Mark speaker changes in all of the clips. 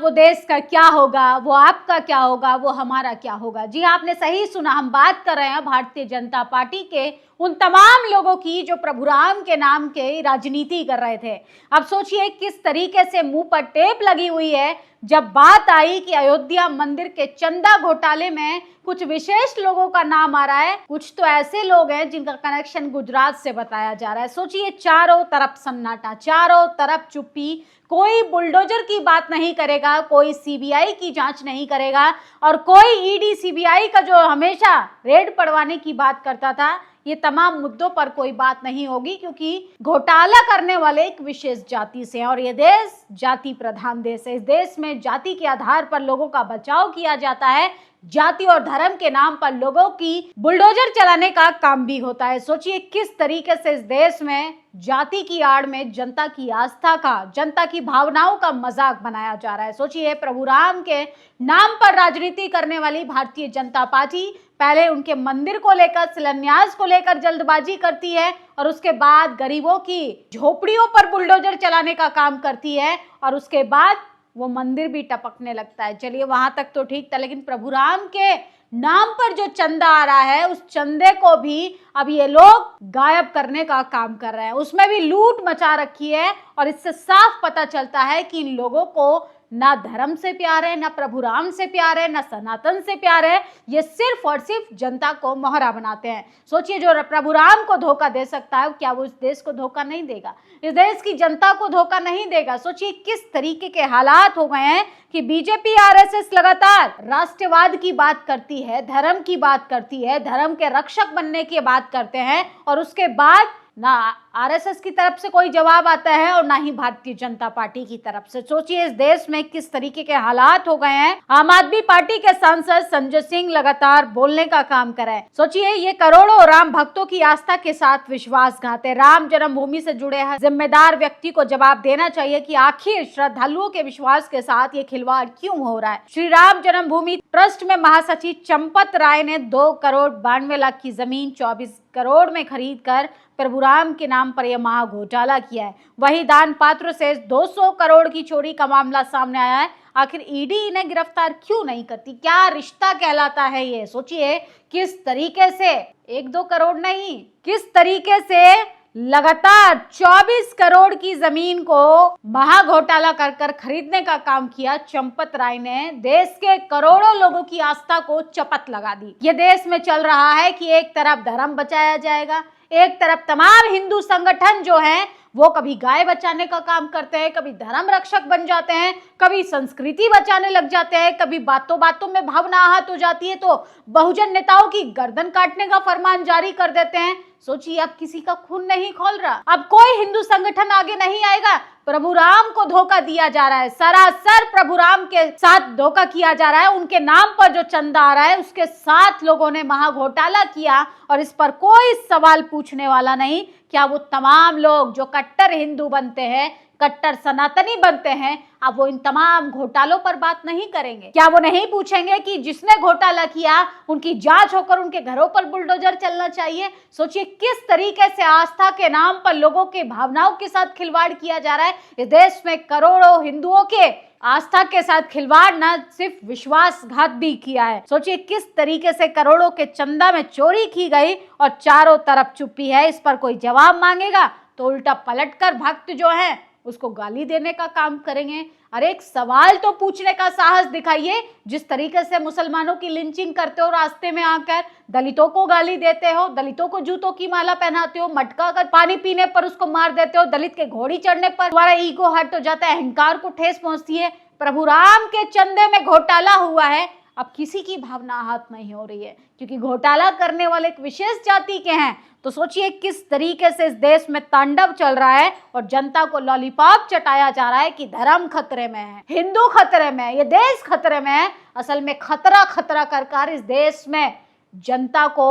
Speaker 1: वो देश का क्या होगा, वो आपका क्या होगा, वो हमारा क्या होगा। जी हाँ, आपने सही सुना, हम बात कर रहे हैं भारतीय जनता पार्टी के उन तमाम लोगों की जो प्रभु राम के नाम के राजनीति कर रहे थे। अब सोचिए किस तरीके से मुंह पर टेप लगी हुई है जब बात आई कि अयोध्या मंदिर के चंदा घोटाले में कुछ विशेष लोगों का नाम आ रहा है। कुछ तो ऐसे लोग हैं जिनका कनेक्शन गुजरात से बताया जा रहा है। सोचिए, चारों तरफ सन्नाटा, चारों तरफ चुप्पी, कोई बुलडोजर की बात नहीं करेगा, कोई सीबीआई की जांच नहीं करेगा, और कोई ईडी सीबीआई का जो हमेशा रेड पड़वाने की बात करता था, ये तमाम मुद्दों पर कोई बात नहीं होगी, क्योंकि घोटाला करने वाले एक विशेष जाति से हैं और ये देश जाति प्रधान देश है। इस देश में जाति के आधार पर लोगों का बचाव किया जाता है, जाति और धर्म के नाम पर लोगों की बुलडोजर चलाने का काम भी होता है। सोचिए किस तरीके से इस देश में जाति की आड़ में जनता की आस्था का, जनता की भावनाओं का मजाक बनाया जा रहा है। सोचिए, प्रभु राम के नाम पर राजनीति करने वाली भारतीय जनता पार्टी पहले उनके मंदिर को लेकर, शिलान्यास को लेकर जल्दबाजी करती है और उसके बाद गरीबों की झोपड़ियों पर बुलडोजर चलाने का काम करती है और उसके बाद वो मंदिर भी टपकने लगता है। चलिए, वहां तक तो ठीक था, लेकिन प्रभु राम के नाम पर जो चंदा आ रहा है उस चंदे को भी अब ये लोग गायब करने का काम कर रहे हैं। उसमें भी लूट मचा रखी है और इससे साफ पता चलता है कि इन लोगों को ना धर्म से प्यार है, ना प्रभु राम से प्यार है, ना सनातन से प्यार है। ये सिर्फ और सिर्फ जनता को मोहरा बनाते हैं। सोचिए, जो प्रभु राम को धोखा दे सकता है, क्या वो इस देश को धोखा नहीं देगा, इस देश की जनता को धोखा नहीं देगा। सोचिए किस तरीके के हालात हो गए हैं कि बीजेपी आरएसएस लगातार राष्ट्रवाद की बात करती है, धर्म की बात करती है, धर्म के रक्षक बनने की बात करते हैं, और उसके बाद ना आरएसएस की तरफ से कोई जवाब आता है और ना ही भारतीय जनता पार्टी की तरफ से। सोचिए इस देश में किस तरीके के हालात हो गए हैं। आम आदमी पार्टी के सांसद संजय सिंह लगातार बोलने का काम कर रहे हैं। सोचिए, ये करोड़ों राम भक्तों की आस्था के साथ विश्वासघात है। राम जन्मभूमि से जुड़े जिम्मेदार व्यक्ति को जवाब देना चाहिए कि आखिर श्रद्धालुओं के विश्वास के साथ ये खिलवाड़ क्यों हो रहा है। श्री राम जन्मभूमि ट्रस्ट में महासचिव चंपत राय ने 2 करोड़ 92 लाख की जमीन 24 करोड़ में खरीद कर प्रभु राम के नाम पर यह महा घोटाला किया है। वही दान पात्रों से 200 करोड़ की चोरी का मामला सामने आया है। आखिर ईडी इन्हें गिरफ्तार क्यों नहीं करती? क्या रिश्ता कहलाता है ये? सोचिए किस तरीके से 1-2 करोड़ नहीं, किस तरीके से लगातार 24 करोड़ की जमीन को महा घोटाला कर कर खरीदने का काम किया चंपत राय ने। देश के करोड़ों लोगों की आस्था को चपत लगा दी। ये देश में चल रहा है कि एक तरफ धर्म बचाया जाएगा, एक तरफ तमाम हिंदू संगठन जो हैं वो कभी गाय बचाने का काम करते हैं, कभी धर्म रक्षक बन जाते हैं, कभी संस्कृति बचाने लग जाते हैं, कभी बातों बातों में भावना आहत हो जाती है तो बहुजन नेताओं की गर्दन काटने का फरमान जारी कर देते हैं। सोचिए, अब किसी का खून नहीं खौल रहा, अब कोई हिंदू संगठन आगे नहीं आएगा। प्रभु राम को धोखा दिया जा रहा है, सरासर प्रभु राम के साथ धोखा किया जा रहा है। उनके नाम पर जो चंदा आ रहा है उसके साथ लोगों ने महा घोटाला किया और इस पर कोई सवाल पूछने वाला नहीं। क्या वो तमाम लोग जो कट्टर हिंदू बनते हैं, कट्टर सनातनी बनते हैं, अब वो इन तमाम घोटालों पर बात नहीं करेंगे? क्या वो नहीं पूछेंगे कि जिसने घोटाला किया उनकी जांच होकर उनके घरों पर बुलडोजर चलना चाहिए? सोचिए किस तरीके से आस्था के नाम पर लोगों के भावनाओं के साथ खिलवाड़ किया जा रहा है। इस देश में करोड़ों हिंदुओं के आस्था के साथ खिलवाड़ न सिर्फ विश्वासघात भी किया है। सोचिए किस तरीके से करोड़ों के चंदा में चोरी की गई और चारों तरफ चुप्पी है। इस पर कोई जवाब मांगेगा तो उल्टा पलटकर भक्त जो है उसको गाली देने का काम करेंगे। अरे एक सवाल तो पूछने का साहस दिखाइए। जिस तरीके से मुसलमानों की लिंचिंग करते हो, रास्ते में आकर दलितों को गाली देते हो, दलितों को जूतों की माला पहनाते हो, मटका कर पानी पीने पर उसको मार देते हो, दलित के घोड़ी चढ़ने पर तुम्हारा ईगो हर्ट हो जाता है, अहंकार को ठेस पहुंचती है। प्रभु राम के चंदे में घोटाला हुआ है, अब किसी की भावना आहत नहीं हो रही है क्योंकि घोटाला करने वाले एक विशेष जाति के हैं। तो सोचिए किस तरीके से इस देश में तांडव चल रहा है और जनता को लॉलीपॉप चटाया जा रहा है कि धर्म खतरे में है, हिंदू खतरे में है, ये देश खतरे में है। असल में खतरा खतरा कर इस देश में जनता को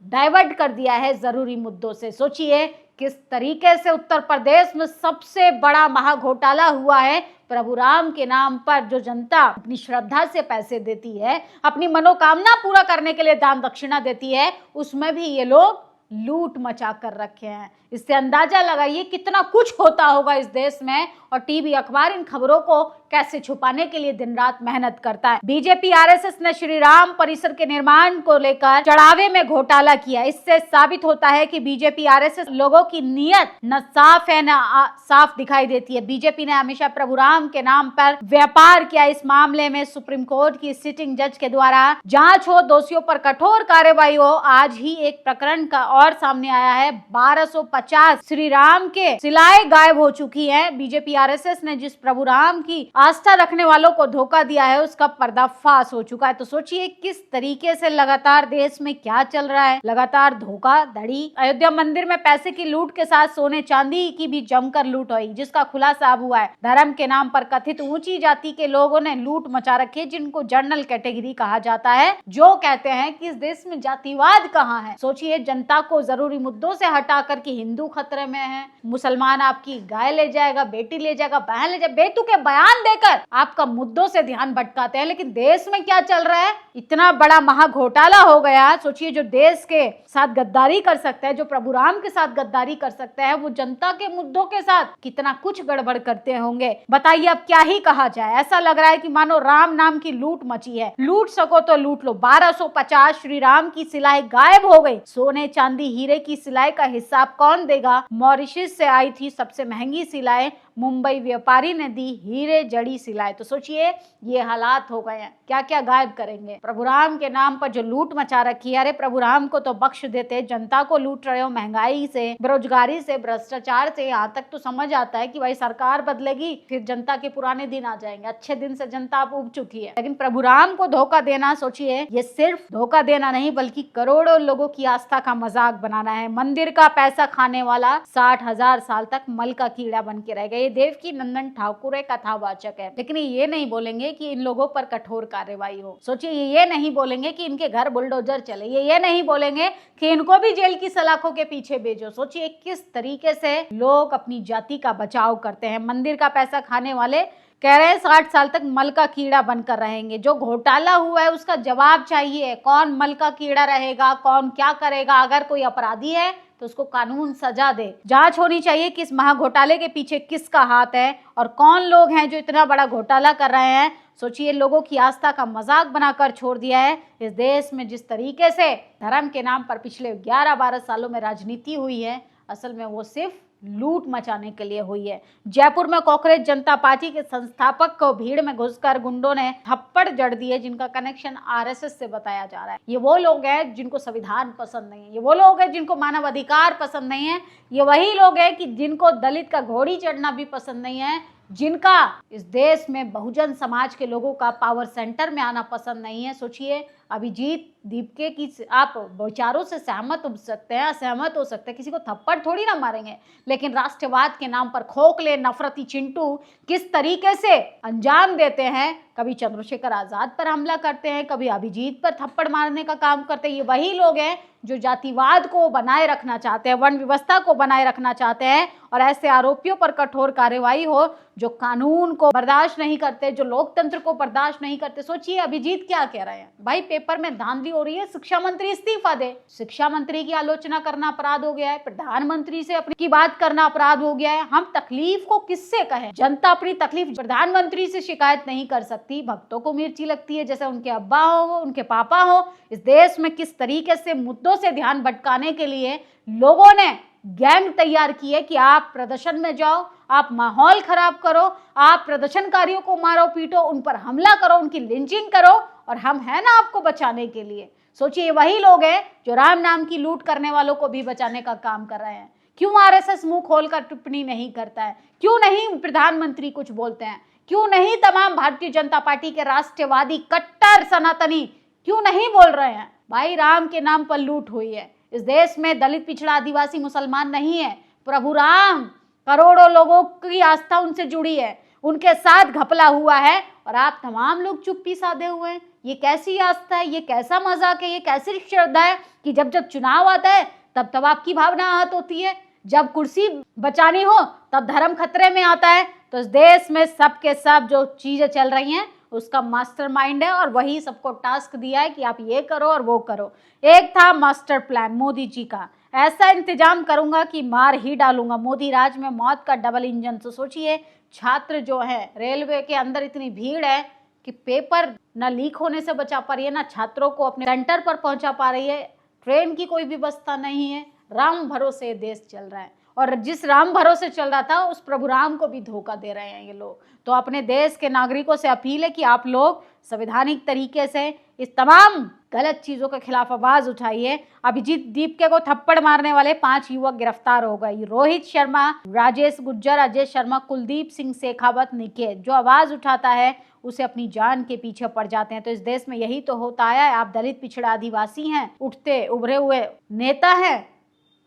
Speaker 1: डाइवर्ट कर दिया है जरूरी मुद्दों से। सोचिए किस तरीके से उत्तर प्रदेश में सबसे बड़ा महा घोटाला हुआ है। प्रभु राम के नाम पर जो जनता अपनी श्रद्धा से पैसे देती है, अपनी मनोकामना पूरा करने के लिए दान दक्षिणा देती है, उसमें भी ये लोग लूट मचा कर रखे हैं। इससे अंदाजा लगाइए कितना कुछ होता होगा इस देश में और टीवी अखबार इन खबरों को कैसे छुपाने के लिए दिन रात मेहनत करता है। बीजेपी आरएसएस ने श्री राम परिसर के निर्माण को लेकर चढ़ावे में घोटाला किया। इससे साबित होता है कि बीजेपी आरएसएस लोगों की नीयत न साफ है न साफ दिखाई देती है। बीजेपी ने हमेशा प्रभु राम के नाम पर व्यापार किया। इस मामले में सुप्रीम कोर्ट की सिटिंग जज के द्वारा जांच हो, दोषियों पर कठोर कार्रवाई हो। आज ही एक प्रकरण का और सामने आया है। 1250 श्री राम के शिलाएं गायब हो चुकी हैं। बीजेपी आरएसएस ने जिस प्रभु राम की आस्था रखने वालों को धोखा दिया है उसका पर्दाफाश हो चुका है। तो सोचिए किस तरीके से लगातार देश में क्या चल रहा है, लगातार धोखाधड़ी। अयोध्या मंदिर में पैसे की लूट के साथ सोने चांदी की भी जमकर लूट हुई, जिसका खुलासा अब हुआ है। धर्म के नाम पर कथित ऊंची जाति के लोगों ने लूट मचा रखी है, जिनको जनरल कैटेगरी कहा जाता है, जो कहते हैं कि इस देश में जातिवाद कहाँ है। सोचिए जनता को जरूरी मुद्दों से हटा कर कि हिंदू खतरे में है, मुसलमान आपकी गाय ले जाएगा, बेटी ले जाएगा, बहन ले जाएगा, बेतुके बयान देकर आपका मुद्दों से ध्यान भटकाते हैं। लेकिन देश में क्या चल रहा है, इतना बड़ा महा घोटाला हो गया। सोचिए जो देश के साथ गद्दारी कर सकता है, जो प्रभु राम के साथ गद्दारी कर सकता है, वो जनता के मुद्दों के साथ कितना कुछ गड़बड़ करते होंगे। बताइए अब क्या ही कहा जाए। ऐसा लग रहा है कि मानो राम नाम की लूट मची है। लूट सको तो लूट लो। 1250 श्री राम की शिलाएं गायब हो गई। सोने चांदी हीरे की शिलाएं का हिसाब कौन देगा। मॉरिशस से आई थी सबसे महंगी शिलाएं, मुंबई व्यापारी ने दी हीरे जड़ी शिलाएं। तो सोचिए ये हालात हो गए हैं, क्या क्या गायब करेंगे। प्रभु राम के नाम पर जो लूट मचा रखी है, अरे प्रभु राम को तो बख्श देते, जनता को लूट रहे हो महंगाई से, बेरोजगारी से, भ्रष्टाचार से। यहाँ तक तो समझ आता है कि भाई सरकार बदलेगी फिर जनता के पुराने दिन आ जाएंगे। अच्छे दिन से जनता अब उब चुकी है, लेकिन प्रभु राम को धोखा देना, सोचिए ये सिर्फ धोखा देना नहीं बल्कि करोड़ों लोगों की आस्था का मजाक बनाना है। मंदिर का पैसा खाने वाला 60,000 साल तक मल का कीड़ा बन के रह गया। ये देवकी नंदन ठाकुर एक कथावाचक है, लेकिन ये नहीं बोलेंगे कि इन लोगों पर कठोर कार्रवाई हो। सोचिए ये नहीं बोलेंगे कि इनके घर बुलडोजर चले, ये नहीं बोलेंगे कि इनको भी जेल की सलाखों के पीछे भेजो। सोचिए किस तरीके से लोग अपनी जाति का बचाव करते हैं। मंदिर का पैसा खाने वाले कह रहे हैं 60 साल तक मल का कीड़ा बनकर रहेंगे। जो घोटाला हुआ है उसका जवाब चाहिए। कौन मल का कीड़ा रहेगा, कौन क्या करेगा। अगर कोई अपराधी है तो उसको कानून सजा दे। जांच होनी चाहिए कि इस महाघोटाले के पीछे किसका हाथ है और कौन लोग हैं जो इतना बड़ा घोटाला कर रहे हैं। सोचिए लोगों की आस्था का मजाक बनाकर छोड़ दिया है। इस देश में जिस तरीके से धर्म के नाम पर पिछले 11-12 सालों में राजनीति हुई है, असल में वो सिर्फ लूट मचाने के लिए हुई है। जयपुर में कांग्रेस जनता पार्टी के संस्थापक को भीड़ में घुसकर गुंडों ने थप्पड़ जड़ दिए, जिनका कनेक्शन आरएसएस से बताया जा रहा है। ये वो लोग हैं जिनको संविधान पसंद नहीं है, ये वो लोग हैं जिनको मानव अधिकार पसंद नहीं है, ये वही लोग हैं कि जिनको दलित का घोड़ी चढ़ना भी पसंद नहीं है, जिनका इस देश में बहुजन समाज के लोगों का पावर सेंटर में आना पसंद नहीं है। सोचिए अभिजीत दीपके की आप विचारों से सहमत हो सकते हैं, असहमत हो सकते हैं, किसी को थप्पड़ थोड़ी ना मारेंगे, लेकिन राष्ट्रवाद के नाम पर खोखले नफरती चिंटू किस तरीके से अंजाम देते हैं। कभी चंद्रशेखर आजाद पर हमला करते हैं, कभी अभिजीत पर थप्पड़ मारने का काम करते हैं। ये वही लोग हैं जो जातिवाद को बनाए रखना चाहते हैं, वर्ण व्यवस्था को बनाए रखना चाहते हैं और ऐसे आरोपियों पर कठोर कार्रवाई हो जो कानून को बर्दाश्त नहीं करते, जो लोकतंत्र को बर्दाश्त नहीं करते। सोचिए अभिजीत क्या कह रहे हैं, भाई पेपर में धांधली हो रही है, शिक्षा मंत्री इस्तीफा दे। शिक्षा मंत्री की आलोचना करना अपराध हो गया है, प्रधानमंत्री से अपनी की बात करना अपराध हो गया है। हम तकलीफ को किससे कहें। जनता अपनी तकलीफ प्रधानमंत्री से शिकायत नहीं कर सकती, भक्तों को मिर्ची लगती है, जैसे उनके अब्बा हो, उनके पापा हो। इस देश में किस तरीके से मुद्दों से ध्यान भटकाने के लिए लोगों ने गैंग तैयार की है कि आप प्रदर्शन में जाओ, आप माहौल खराब करो, आप प्रदर्शनकारियों को मारो पीटो, उन पर हमला करो, उनकी लिंचिंग करो और हम हैं ना आपको बचाने के लिए। सोचिए वही लोग हैं जो राम नाम की लूट करने वालों को भी बचाने का काम कर रहे हैं। क्यों आरएसएस मुंह खोलकर टिप्पणी नहीं करता है, क्यों नहीं प्रधानमंत्री कुछ बोलते हैं, क्यों नहीं तमाम भारतीय जनता पार्टी के राष्ट्रवादी कट्टर सनातनी क्यों नहीं बोल रहे हैं। भाई राम के नाम पर लूट हुई है। इस देश में दलित, पिछड़ा, आदिवासी, मुसलमान नहीं है, प्रभु राम करोड़ों लोगों की आस्था उनसे जुड़ी है, उनके साथ घपला हुआ है और आप तमाम लोग चुप्पी साधे हुए हैं। ये कैसी आस्था है, ये कैसा मजाक है, ये कैसी श्रद्धा है कि जब जब चुनाव आता है तब तब आपकी भावना आहत होती है, जब कुर्सी बचानी हो तब धर्म खतरे में आता है। तो इस देश में सब के सब जो चीजें चल रही हैं उसका मास्टरमाइंड है और वही सबको टास्क दिया है कि आप ये करो और वो करो। एक था मास्टर प्लान मोदी जी का, ऐसा इंतजाम करूंगा कि मार ही डालूंगा, मोदी राज में मौत का डबल इंजन। तो सोचिए छात्र जो है, रेलवे के अंदर इतनी भीड़ है कि पेपर ना लीक होने से बचा पा रही है, ना छात्रों को अपने सेंटर पर पहुंचा पा रही है, ट्रेन की कोई व्यवस्था नहीं है। राम भरोसे देश चल रहा है, और जिस राम भरोसे चल रहा था उस प्रभु राम को भी धोखा दे रहे हैं ये लोग। तो अपने देश के नागरिकों से अपील है कि आप लोग संवैधानिक तरीके से इस तमाम गलत चीजों के खिलाफ आवाज उठाइए। अभिजीत दीपके को थप्पड़ मारने वाले 5 युवक गिरफ्तार हो गए। रोहित शर्मा, राजेश गुज्जर, अजय शर्मा, कुलदीप सिंह शेखावत, निकेत। जो आवाज उठाता है उसे अपनी जान के पीछे पड़ जाते हैं। तो इस देश में यही तो होता है। आप दलित, पिछड़ा, आदिवासी हैं, उठते उभरे हुए नेता हैं,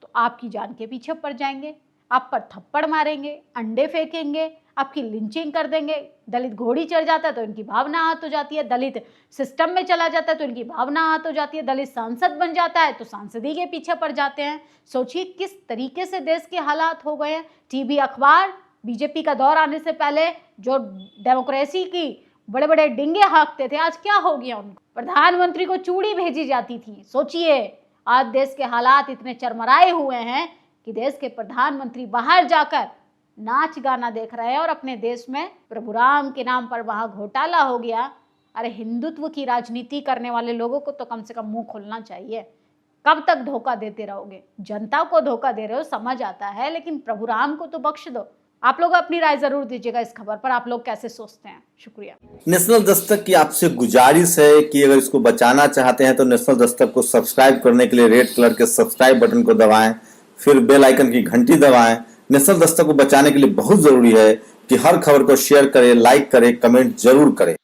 Speaker 1: तो आपकी जान के पीछे पड़ जाएंगे, आप पर थप्पड़ मारेंगे, अंडे फेंकेंगे, आपकी लिंचिंग कर देंगे। दलित घोड़ी चढ़ जाता है तो इनकी भावना आहत हो जाती है, दलित सिस्टम में चला जाता है तो इनकी भावना आहत हो जाती है, दलित सांसद बन जाता है तो सांसदी के पीछे पड़ जाते हैं। सोचिए किस तरीके से देश के हालात हो गए हैं। टीवी, अखबार, बीजेपी का दौर आने से पहले जो डेमोक्रेसी की बड़े बड़े डिंगे हाँकते थे, आज क्या हो गया उनको? प्रधानमंत्री को चूड़ी भेजी जाती थी। सोचिए आज देश के हालात इतने चरमराए हुए हैं कि देश के प्रधानमंत्री बाहर जाकर नाच गाना देख रहे हैं और अपने देश में प्रभु राम के नाम पर वहां घोटाला हो गया। अरे हिंदुत्व की राजनीति करने वाले लोगों को तो कम से कम मुंह खोलना चाहिए। कब तक धोखा देते रहोगे? जनता को धोखा दे रहे हो, समझ आता है, लेकिन प्रभु राम को तो बख्श दो। आप लोग अपनी राय जरूर दीजिएगा इस खबर पर, आप लोग कैसे सोचते हैं? शुक्रिया।
Speaker 2: नेशनल दस्तक की आपसे गुजारिश है कि अगर इसको बचाना चाहते हैं तो नेशनल दस्तक को सब्सक्राइब करने के लिए रेड कलर के सब्सक्राइब बटन को दबाएं, फिर बेल आइकन की घंटी दबाएं। नेशनल दस्तक को बचाने के लिए बहुत जरूरी है कि हर खबर को शेयर करें, लाइक करें, कमेंट जरूर करें।